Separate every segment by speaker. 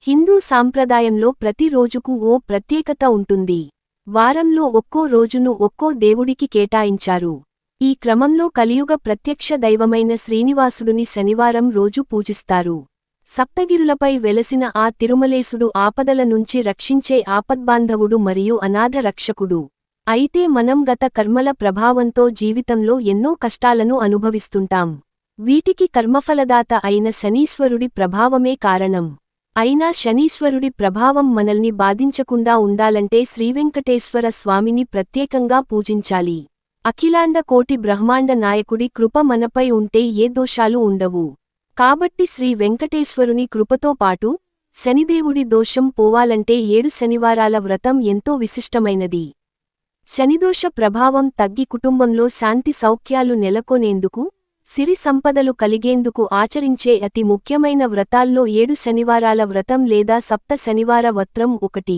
Speaker 1: హిందూ సాంప్రదాయంలో ప్రతి రోజుకు ఓ ప్రత్యేకత ఉంటుంది. వారంలో ఒక్కో రోజును ఒక్కో దేవుడికి కేటాయించారు. ఈ క్రమంలో కలియుగ ప్రత్యక్ష దైవమైన శ్రీనివాసుడుని శనివారం రోజు పూజిస్తారు. సప్తగిరులపై వెలసిన ఆ తిరుమలేశుడు ఆపదల నుంచి రక్షించే ఆపద్బాంధవుడు మరియు అనాథ రక్షకుడు. అయితే మనం గత కర్మల ప్రభావంతో జీవితంలో ఎన్నో కష్టాలను అనుభవిస్తుంటాం. వీటికి కర్మఫలదాత అయిన శనీశ్వరుడి ప్రభావమే కారణం. అయినా శనీశ్వరుడి ప్రభావం మనల్ని బాధించకుండా ఉండాలంటే శ్రీవెంకటేశ్వర స్వామిని ప్రత్యేకంగా పూజించాలి. అఖిలాండ కోటి బ్రహ్మాండ నాయకుడి కృప మనపై ఉంటే ఏ దోషాలు ఉండవు. కాబట్టి శ్రీ వెంకటేశ్వరుని కృపతో పాటు శనిదేవుడి దోషం పోవాలంటే 7 శనివారాల వ్రతం ఎంతో విశిష్టమైనది. శనిదోష ప్రభావం తగ్గి కుటుంబంలో శాంతి సౌఖ్యాలు నెలకొనేందుకు, సిరి సంపదలు కలిగేందుకు ఆచరించే అతి ముఖ్యమైన వ్రతాల్లో 7 శనివారాల వ్రతం లేదా సప్త శనివార వ్రతం ఒకటి.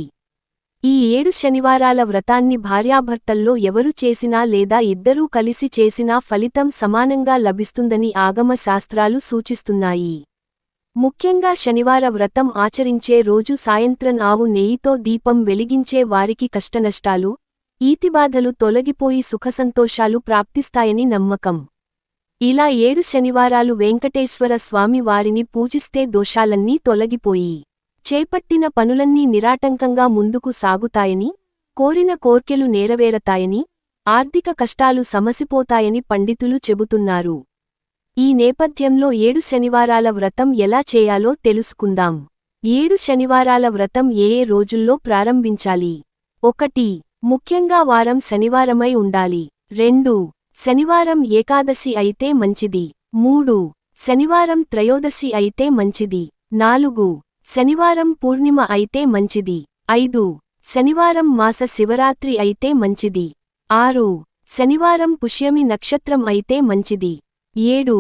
Speaker 1: ఈ 7 శనివారాల వ్రతాన్ని భార్యాభర్తల్లో ఎవరు చేసినా లేదా ఇద్దరూ కలిసి చేసినా ఫలితం సమానంగా లభిస్తుందని ఆగమ శాస్త్రాలు సూచిస్తున్నాయి. ముఖ్యంగా శనివార వ్రతం ఆచరించే రోజు సాయంత్రం ఆవు నెయ్యితో దీపం వెలిగించే వారికి కష్టనష్టాలు, ఈతిబాధలు తొలగిపోయి సుఖసంతోషాలు ప్రాప్తిస్తాయని నమ్మకం. ఇలా 7 శనివారాలు వెంకటేశ్వర స్వామి వారిని పూజిస్తే దోషాలన్నీ తొలగిపోయి చేపట్టిన పనులన్నీ నిరాటంకంగా ముందుకు సాగుతాయని, కోరిన కోర్కెలు నెరవేరతాయని, ఆర్థిక కష్టాలు సమసిపోతాయని పండితులు చెబుతున్నారు. ఈ నేపథ్యంలో 7 శనివారాల వ్రతం ఎలా చేయాలో తెలుసుకుందాం. 7 శనివారాల వ్రతం ఏ రోజుల్లో ప్రారంభించాలి? 1. ముఖ్యంగా వారం శనివారమై ఉండాలి. 2. శనివారం ఏకాదశి అయితే మంచిది. 3. శనివారం త్రయోదశి అయితే మంచిది. 4. శనివారం పూర్ణిమ అయితే మంచిది. 5. శనివారం మాస శివరాత్రి అయితే మంచిది. 6. శనివారం పుష్యమి నక్షత్రం అయితే మంచిది. 7.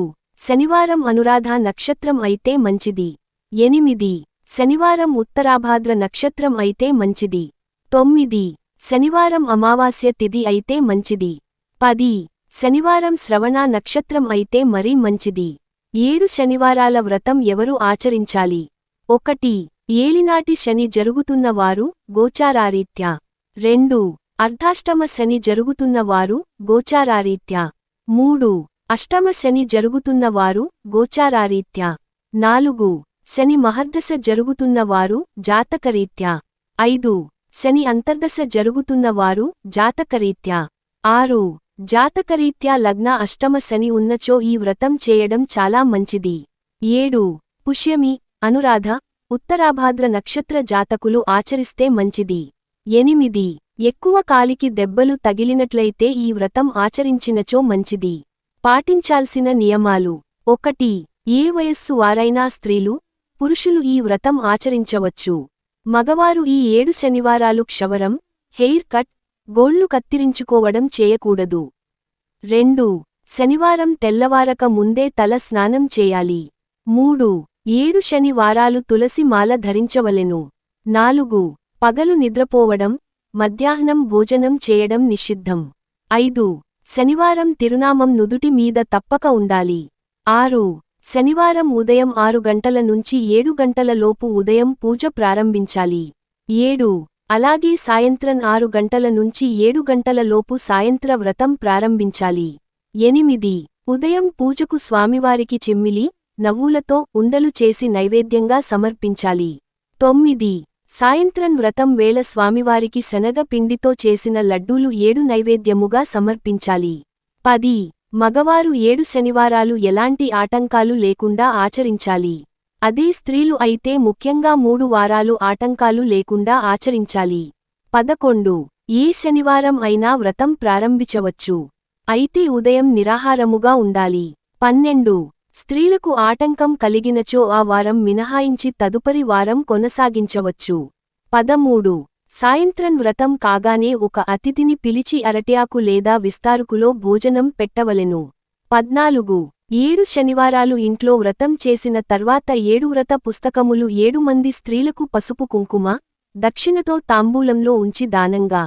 Speaker 1: శనివారం అనురాధ నక్షత్రం అయితే మంచిది. 8. శనివారం ఉత్తరాభాద్ర నక్షత్రం అయితే మంచిది. 9. శనివారం అమావాస్య తిథి అయితే మంచిది. 10. శనివారం శ్రవణ నక్షత్రం అయితే మరీ మంచిది. 7 శనివారాల వ్రతం ఎవరు ఆచరించాలి? 1. ఏలినాటి శని జరుగుతున్న వారు, గోచారారీత్యా. 2. అర్ధాష్టమ శని జరుగుతున్న వారు, గోచారారీత్యా. 3. అష్టమ శని జరుగుతున్న వారు, గోచారారీత్యా. 4. శని మహర్దశ జరుగుతున్న వారు, జాతకరీత్యా. 5. శని అంతర్దశ జరుగుతున్న వారు, జాతకరీత్యా. 6. జాతకరీత్యా లగ్న అష్టమ శని ఉన్నచో ఈ వ్రతం చేయడం చాలా మంచిది. 7. పుష్యమి, అనురాధ, ఉత్తరాభాద్ర నక్షత్ర జాతకులు ఆచరిస్తే మంచిది. 8. ఎక్కువ కాలికి దెబ్బలు తగిలినట్లయితే ఈ వ్రతం ఆచరించినచో మంచిది. పాటించాల్సిన నియమాలు. 1. ఏ వయస్సు వారైనా స్త్రీలు, పురుషులు ఈ వ్రతం ఆచరించవచ్చు. మగవారు ఈ 7 శనివారాలు క్షవరం, హెయిర్ కట్, గోళ్లు కత్తిరించుకోవడం చేయకూడదు. 2. శనివారం తెల్లవారక ముందే తల స్నానం చేయాలి. 3. 7 శనివారాలు తులసి మాల ధరించవలెను. 4. పగలు నిద్రపోవడం, మధ్యాహ్నం భోజనం చేయడం నిషిద్ధం. 5. శనివారం తిరునామం నుదుటి మీద తప్పక ఉండాలి. 6. శనివారం ఉదయం 6 గంటల నుంచి 7 గంటల లోపు ఉదయం పూజ ప్రారంభించాలి. 7. అలాగే సాయంత్రం 6 గంటల నుంచి 7 గంటల లోపు సాయంత్ర వ్రతం ప్రారంభించాలి. 8. ఉదయం పూజకు స్వామివారికి చిమ్మిలి, నవ్వులతో ఉండలు చేసి నైవేద్యంగా సమర్పించాలి. 9. సాయంత్రం వ్రతం వేళ స్వామివారికి శనగ పిండితో చేసిన లడ్డూలు 7 నైవేద్యముగా సమర్పించాలి. 10. మగవారు 7 శనివారాలు ఎలాంటి ఆటంకాలు లేకుండా ఆచరించాలి. అదే స్త్రీలు అయితే ముఖ్యంగా 3 వారాలు ఆటంకాలు లేకుండా ఆచరించాలి. 11. ఏ శనివారం అయినా వ్రతం ప్రారంభించవచ్చు. అయితే ఉదయం నిరాహారముగా ఉండాలి. 12. స్త్రీలకు ఆటంకం కలిగినచో ఆ వారం మినహాయించి తదుపరి వారం కొనసాగించవచ్చు. 13. సాయంత్రం వ్రతం కాగానే ఒక అతిథిని పిలిచి అరటిఆకు లేదా విస్తారుకులో భోజనం పెట్టవలెను. 14. 7 శనివారాలు ఇంట్లో వ్రతం చేసిన తర్వాత 7 వ్రత పుస్తకములు 7 మంది స్త్రీలకు పసుపు కుంకుమ, దక్షిణతో తాంబూలంలో ఉంచి దానంగా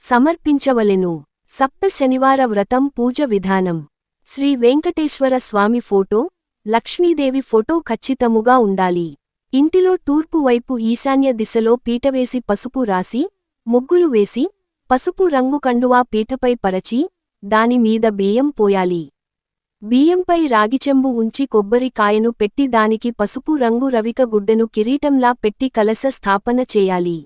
Speaker 1: సమర్పించవలెను. సప్త శనివార వ్రతం పూజ విధానం. శ్రీ వెంకటేశ్వర స్వామి ఫోటో, లక్ష్మీదేవి ఫోటో ఖచ్చితముగా ఉండాలి. ఇంటిలో తూర్పు వైపు ఈశాన్య దిశలో పీటవేసి పసుపు రాసి ముగ్గులు వేసి పసుపు రంగు కండువా పీటపై పరచి దానిమీద బియ్యం పోయాలి. బియ్యంపై రాగిచెంబు ఉంచి కొబ్బరి కాయను పెట్టి దానికి పసుపు రంగు రవిక గుడ్డను కిరీటంలా పెట్టి కలశ స్థాపన చేయాలి.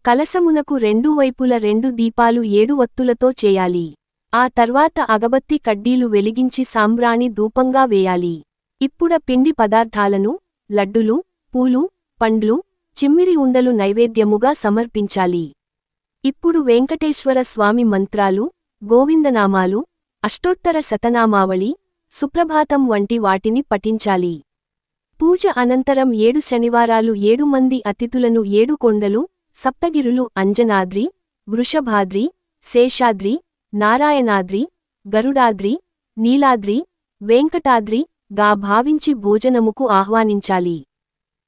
Speaker 1: కలశమునకు రెండు వైపుల 2 దీపాలు 7 వత్తులతో చేయాలి. ఆ తర్వాత అగబత్తి కడ్డీలు వెలిగించి సాంబ్రాణి ధూపంగా వేయాలి. ఇప్పుడ పిండి పదార్థాలను లడ్డులు, పూలు, పండ్లు, చిమ్మిరి ఉండలు నైవేద్యముగా సమర్పించాలి. ఇప్పుడు వెంకటేశ్వర స్వామి మంత్రాలు, గోవిందనామాలు, అష్టోత్తర శతనామావళి, సుప్రభాతం వంటి వాటిని పఠించాలి. పూజ అనంతరం 7 శనివారాలు 7 మంది అతిథులను 7 కొండలు, సప్తగిరులు అంజనాద్రి, వృషభాద్రి, శేషాద్రి, నారాయణాద్రి, గరుడాద్రి, నీలాద్రి, వెంకటాద్రి గా భావించి భోజనముకు ఆహ్వానించాలి.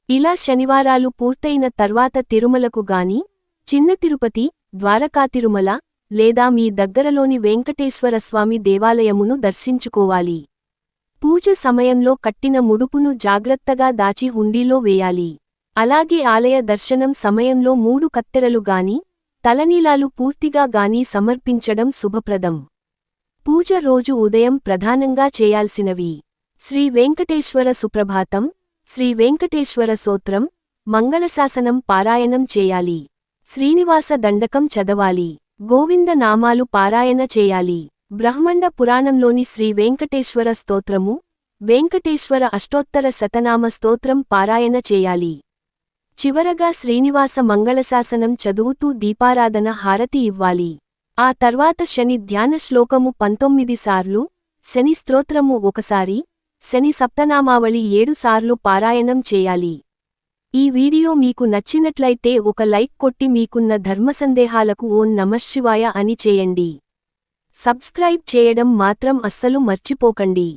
Speaker 1: ఇలా శనివారాలు పూర్తయిన తర్వాత తిరుమలకు గాని, చిన్న తిరుపతి, ద్వారకా తిరుమల లేదా మీ దగ్గరలోని వెంకటేశ్వరస్వామి దేవాలయమును దర్శించుకోవాలి. పూజ సమయంలో కట్టిన ముడుపును జాగ్రత్తగా దాచి హుండీలో వేయాలి. అలాగే ఆలయ దర్శనం సమయంలో 3 కత్తెరలు గాని, తలనీలాలు పూర్తిగా గాని సమర్పించడం శుభప్రదం. పూజ రోజు ఉదయం ప్రధానంగా చేయాల్సినవి: శ్రీ వెంకటేశ్వర సుప్రభాతం, శ్రీ వెంకటేశ్వర స్తోత్రం, మంగళశాసనం పారాయణం చేయాలి. శ్రీనివాస దండకం చదవాలి. గోవింద నామాలు పారాయణ చేయాలి. బ్రహ్మండ పురాణంలోని శ్రీ వెంకటేశ్వర స్తోత్రము, వెంకటేశ్వర అష్టోత్తర శతనామ స్తోత్రం పారాయణ చేయాలి. చివరగా శ్రీనివాస మంగళశాసనం చదువుతూ దీపారాధన హారతి ఇవ్వాలి. ఆ తర్వాత శని ధ్యాన శ్లోకము 19 సార్లు, శని స్తోత్రము 1 సారి, శని సప్తనామావళి 7 సార్లు పారాయణం చేయాలి. ఈ వీడియో మీకు నచ్చినట్లయితే ఒక లైక్ కొట్టి మీకున్న ధర్మసందేహాలకు ఓం నమఃశివాయ అని చేయండి. సబ్స్క్రైబ్ చేయడం మాత్రం అస్సలు మర్చిపోకండి.